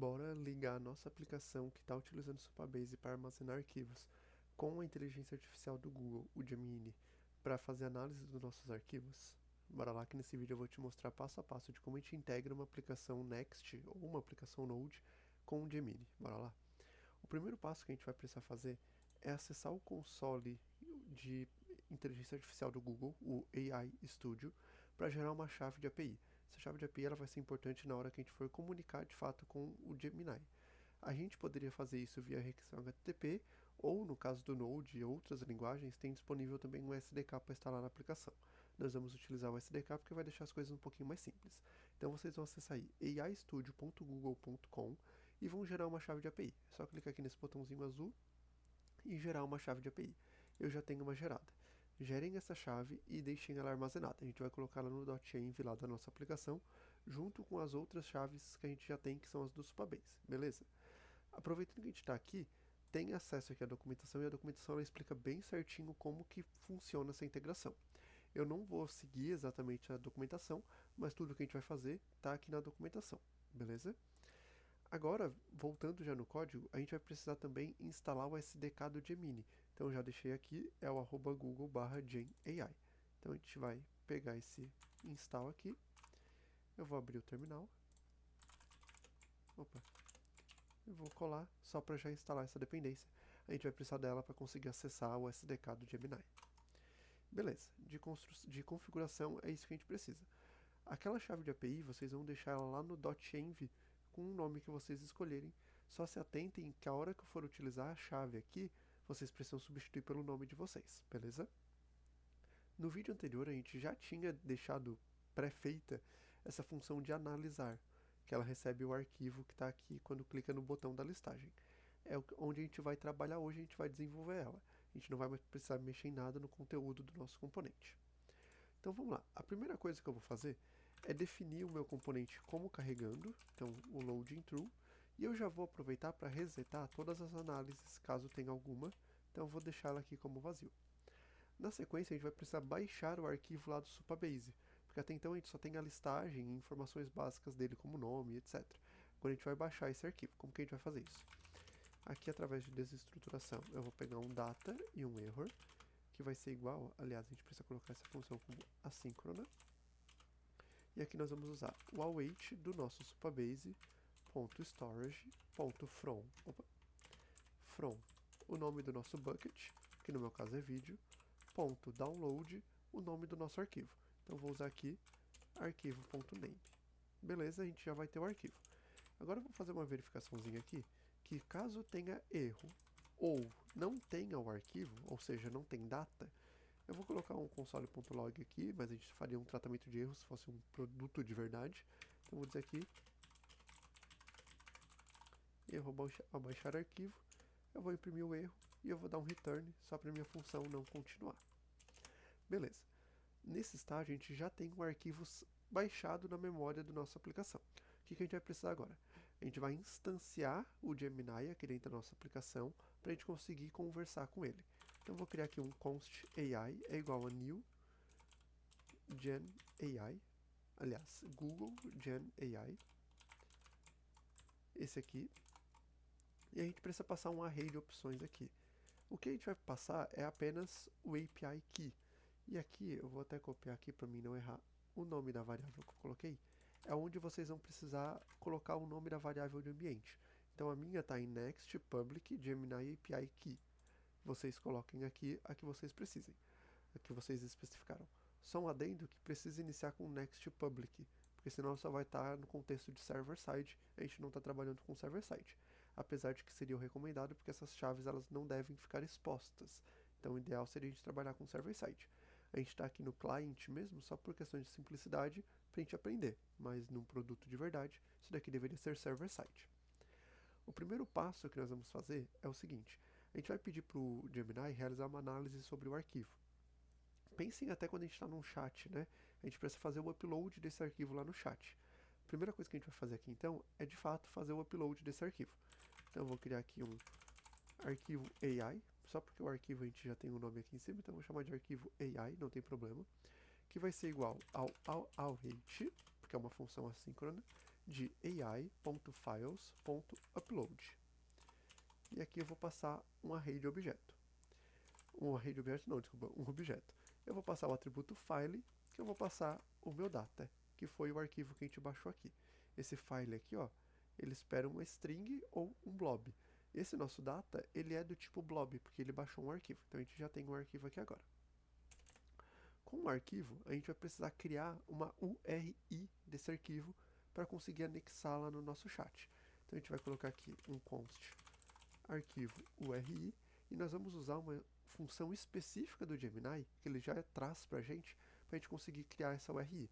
Bora ligar a nossa aplicação que está utilizando o Supabase para armazenar arquivos com a inteligência artificial do Google, o Gemini, para fazer análise dos nossos arquivos? Bora lá que nesse vídeo eu vou te mostrar passo a passo de como a gente integra uma aplicação Next ou uma aplicação Node com o Gemini. Bora lá? O primeiro passo que a gente vai precisar fazer é acessar o console de inteligência artificial do Google, o AI Studio, para gerar uma chave de API. Essa chave de API ela vai ser importante na hora que a gente for comunicar de fato com o Gemini. A gente poderia fazer isso via requisição HTTP, ou no caso do Node e outras linguagens, tem disponível também um SDK para instalar na aplicação. Nós vamos utilizar o SDK porque vai deixar as coisas um pouquinho mais simples. Então vocês vão acessar aí aistudio.google.com e vão gerar uma chave de API. É só clicar aqui nesse botãozinho azul e gerar uma chave de API. Eu já tenho uma gerada. Gerem essa chave e deixem ela armazenada. A gente vai colocar ela no .env lá da nossa aplicação, junto com as outras chaves que a gente já tem, que são as do Supabase, beleza? Aproveitando que a gente está aqui, tem acesso aqui à documentação, e a documentação ela explica bem certinho como que funciona essa integração. Eu não vou seguir exatamente a documentação, mas tudo que a gente vai fazer está aqui na documentação, beleza? Agora, voltando já no código, a gente vai precisar também instalar o SDK do Gemini. Então eu já deixei aqui, é o @google/gemai. Então a gente vai pegar esse install aqui. Eu vou abrir o terminal. Opa. Eu vou colar só para já instalar essa dependência. A gente vai precisar dela para conseguir acessar o SDK do Gemini. Beleza, de configuração é isso que a gente precisa. Aquela chave de API, vocês vão deixar ela lá no .env com o nome que vocês escolherem. Só se atentem que a hora que eu for utilizar a chave aqui, vocês precisam substituir pelo nome de vocês, beleza? No vídeo anterior a gente já tinha deixado pré-feita essa função de analisar, que ela recebe o arquivo que está aqui quando clica no botão da listagem. É onde a gente vai trabalhar hoje, a gente vai desenvolver ela. A gente não vai mais precisar mexer em nada no conteúdo do nosso componente. Então vamos lá, a primeira coisa que eu vou fazer é definir o meu componente como carregando, então o loading true, e eu já vou aproveitar para resetar todas as análises, caso tenha alguma, então eu vou deixar ela aqui como vazio. Na sequência a gente vai precisar baixar o arquivo lá do Supabase, porque até então a gente só tem a listagem e informações básicas dele como nome, etc. Quando a gente vai baixar esse arquivo, como que a gente vai fazer isso? Aqui através de desestruturação eu vou pegar um data e um error, que vai ser igual, aliás, a gente precisa colocar essa função como assíncrona. E aqui nós vamos usar o await do nosso supabase.storage.from from o nome do nosso bucket, que no meu caso é vídeo, .download, o nome do nosso arquivo. Então vou usar aqui arquivo.name. Beleza, a gente já vai ter o arquivo. Agora eu vou fazer uma verificaçãozinha aqui, que caso tenha erro ou não tenha o arquivo, ou seja, não tem data, eu vou colocar um console.log aqui, mas a gente faria um tratamento de erro se fosse um produto de verdade. Então vou dizer aqui, erro ao baixar arquivo, eu vou imprimir o erro e eu vou dar um return só para minha função não continuar. Beleza. Nesse estágio a gente já tem um arquivo baixado na memória da nossa aplicação. O que a gente vai precisar agora? A gente vai instanciar o Gemini aqui dentro da nossa aplicação para a gente conseguir conversar com ele. Então eu vou criar aqui um const AI é igual a new gen AI, aliás, Google Gen AI, esse aqui, e a gente precisa passar um array de opções aqui. O que a gente vai passar é apenas o API Key, e aqui eu vou até copiar aqui para mim não errar o nome da variável que eu coloquei, é onde vocês vão precisar colocar o nome da variável de ambiente. Então a minha está em next public Gemini API Key. Vocês coloquem aqui a que vocês precisem, a que vocês especificaram. Só um adendo que precisa iniciar com next public, porque senão só vai estar no contexto de server-side, a gente não está trabalhando com server-side. Apesar de que seria o recomendado, porque essas chaves elas não devem ficar expostas. Então o ideal seria a gente trabalhar com server-side. A gente está aqui no client mesmo, só por questões de simplicidade, para a gente aprender. Mas num produto de verdade, isso daqui deveria ser server-side. O primeiro passo que nós vamos fazer é o seguinte. A gente vai pedir para o Gemini realizar uma análise sobre o arquivo. Pensem até quando a gente está num chat, né? A gente precisa fazer o upload desse arquivo lá no chat. A primeira coisa que a gente vai fazer aqui, então, é de fato fazer o upload desse arquivo. Então eu vou criar aqui um arquivo AI, só porque o arquivo a gente já tem um nome aqui em cima, então eu vou chamar de arquivo AI, não tem problema, que vai ser igual ao await, porque é uma função assíncrona, de ai.files.upload. E aqui eu vou passar um array de objeto. Um array de objeto não, desculpa, um objeto. Eu vou passar o atributo file, que eu vou passar o meu data, que foi o arquivo que a gente baixou aqui. Esse file aqui, ó, ele espera uma string ou um blob. Esse nosso data, ele é do tipo blob, porque ele baixou um arquivo. Então a gente já tem um arquivo aqui agora. Com o arquivo, a gente vai precisar criar uma URI desse arquivo para conseguir anexá-la no nosso chat. Então a gente vai colocar aqui um const arquivo URI e nós vamos usar uma função específica do Gemini, que ele já traz para a gente conseguir criar essa URI,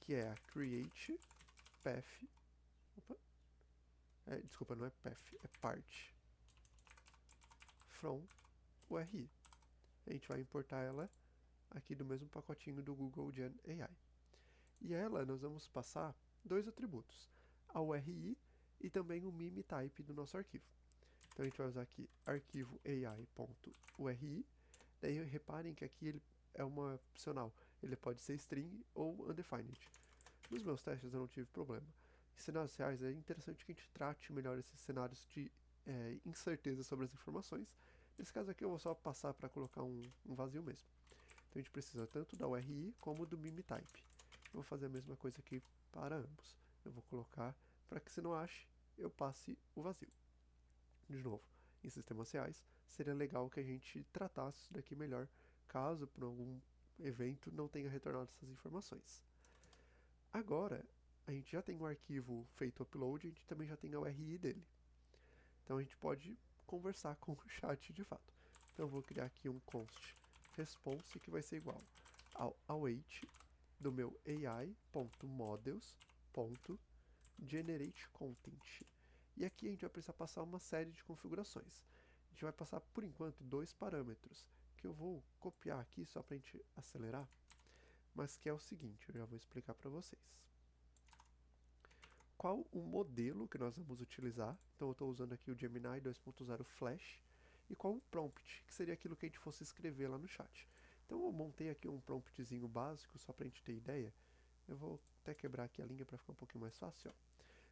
que é a create path, desculpa, não é path, é part from URI. A gente vai importar ela aqui do mesmo pacotinho do Google Gen AI. E ela nós vamos passar dois atributos, a URI e também o meme type do nosso arquivo. Então a gente vai usar aqui arquivo ai.uri. Daí reparem que aqui ele é uma opcional. Ele pode ser string ou undefined. Nos meus testes eu não tive problema. Em cenários reais é interessante que a gente trate melhor esses cenários de incerteza sobre as informações. Nesse caso aqui eu vou só passar para colocar um vazio mesmo. Então a gente precisa tanto da URI como do meme type. Eu vou fazer a mesma coisa aqui para ambos. Eu vou colocar para que se não ache, eu passe o vazio. De novo, em sistemas reais, seria legal que a gente tratasse isso daqui melhor, caso por algum evento não tenha retornado essas informações. Agora, a gente já tem um arquivo feito upload, a gente também já tem a URI dele. Então a gente pode conversar com o chat de fato. Então eu vou criar aqui um const response que vai ser igual ao await do meu ai.models.generateContent. E aqui a gente vai precisar passar uma série de configurações. A gente vai passar, por enquanto, dois parâmetros, que eu vou copiar aqui só para a gente acelerar, mas que é o seguinte, eu já vou explicar para vocês. Qual o modelo que nós vamos utilizar? Então eu estou usando aqui o Gemini 2.0 Flash. E qual o prompt, que seria aquilo que a gente fosse escrever lá no chat. Então eu montei aqui um promptzinho básico, só para a gente ter ideia. Eu vou até quebrar aqui a linha para ficar um pouquinho mais fácil, ó.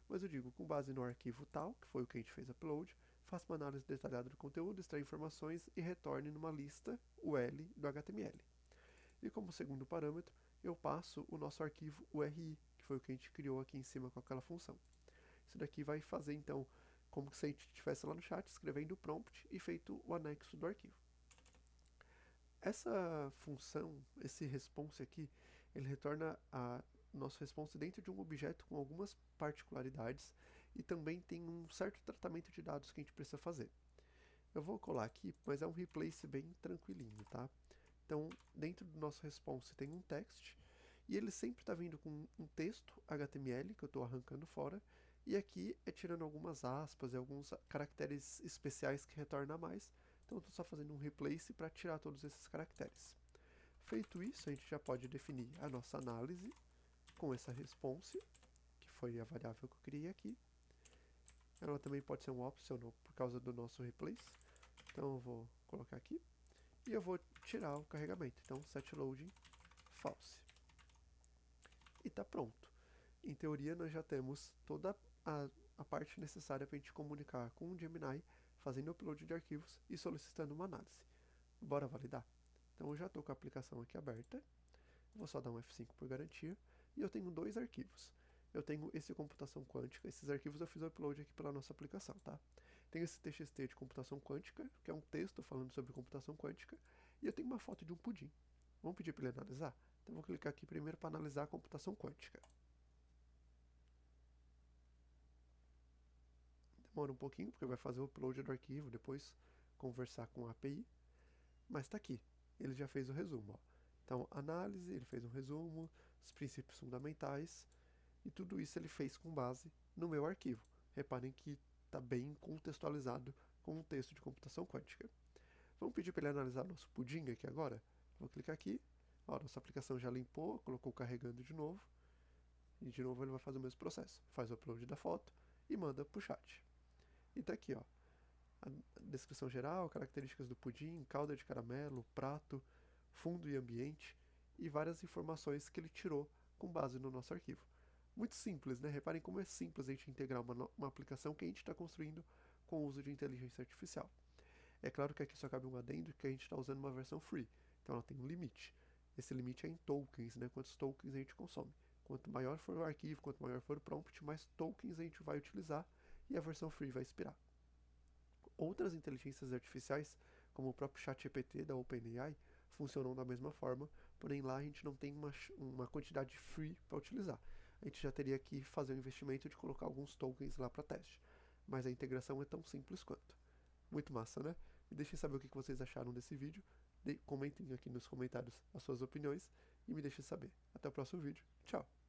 Mas eu digo, com base no arquivo tal, que foi o que a gente fez upload, faça uma análise detalhada do conteúdo, extrai informações e retorne numa lista UL do HTML. E como segundo parâmetro, eu passo o nosso arquivo URI, que foi o que a gente criou aqui em cima com aquela função. Isso daqui vai fazer, então, como se a gente estivesse lá no chat, escrevendo o prompt e feito o anexo do arquivo. Essa função, esse response aqui, ele retorna a nosso response dentro de um objeto com algumas particularidades e também tem um certo tratamento de dados que a gente precisa fazer. Eu vou colar aqui, mas é um replace bem tranquilinho, tá? Então, dentro do nosso response tem um text e ele sempre está vindo com um texto HTML que eu estou arrancando fora e aqui é tirando algumas aspas e alguns caracteres especiais que retorna a mais. Então eu estou só fazendo um replace para tirar todos esses caracteres. Feito isso, a gente já pode definir a nossa análise com essa response, que foi a variável que eu criei aqui. Ela também pode ser um optional por causa do nosso replace. Então eu vou colocar aqui. E eu vou tirar o carregamento. Então set loading false. E está pronto. Em teoria nós já temos toda a parte necessária para a gente comunicar com o Gemini, fazendo upload de arquivos e solicitando uma análise. Bora validar? Então eu já estou com a aplicação aqui aberta, vou só dar um F5 por garantia, e eu tenho dois arquivos. Eu tenho esse computação quântica, esses arquivos eu fiz o upload aqui pela nossa aplicação, tá? Tenho esse TXT de computação quântica, que é um texto falando sobre computação quântica, e eu tenho uma foto de um pudim. Vamos pedir para ele analisar? Então eu vou clicar aqui primeiro para analisar a computação quântica. Demora um pouquinho, porque vai fazer o upload do arquivo, depois conversar com a API, mas está aqui, ele já fez o resumo, ó. Então, análise, ele fez um resumo, os princípios fundamentais, e tudo isso ele fez com base no meu arquivo. Reparem que está bem contextualizado com um texto de computação quântica. Vamos pedir para ele analisar nosso pudim aqui agora? Vou clicar aqui, ó, nossa aplicação já limpou, colocou carregando de novo, e de novo ele vai fazer o mesmo processo, faz o upload da foto e manda para o chat. E está aqui, ó, a descrição geral, características do pudim, calda de caramelo, prato, fundo e ambiente e várias informações que ele tirou com base no nosso arquivo. Muito simples, né? Reparem como é simples a gente integrar uma aplicação que a gente está construindo com o uso de inteligência artificial. É claro que aqui só cabe um adendo que a gente está usando uma versão free, então ela tem um limite. Esse limite é em tokens, né? Quantos tokens a gente consome. Quanto maior for o arquivo, quanto maior for o prompt, mais tokens a gente vai utilizar e a versão free vai expirar. Outras inteligências artificiais, como o próprio ChatGPT da OpenAI, funcionam da mesma forma, porém lá a gente não tem uma quantidade free para utilizar. A gente já teria que fazer o investimento de colocar alguns tokens lá para teste, mas a integração é tão simples quanto. Muito massa, né? Me deixem saber o que vocês acharam desse vídeo, comentem aqui nos comentários as suas opiniões e me deixem saber. Até o próximo vídeo. Tchau!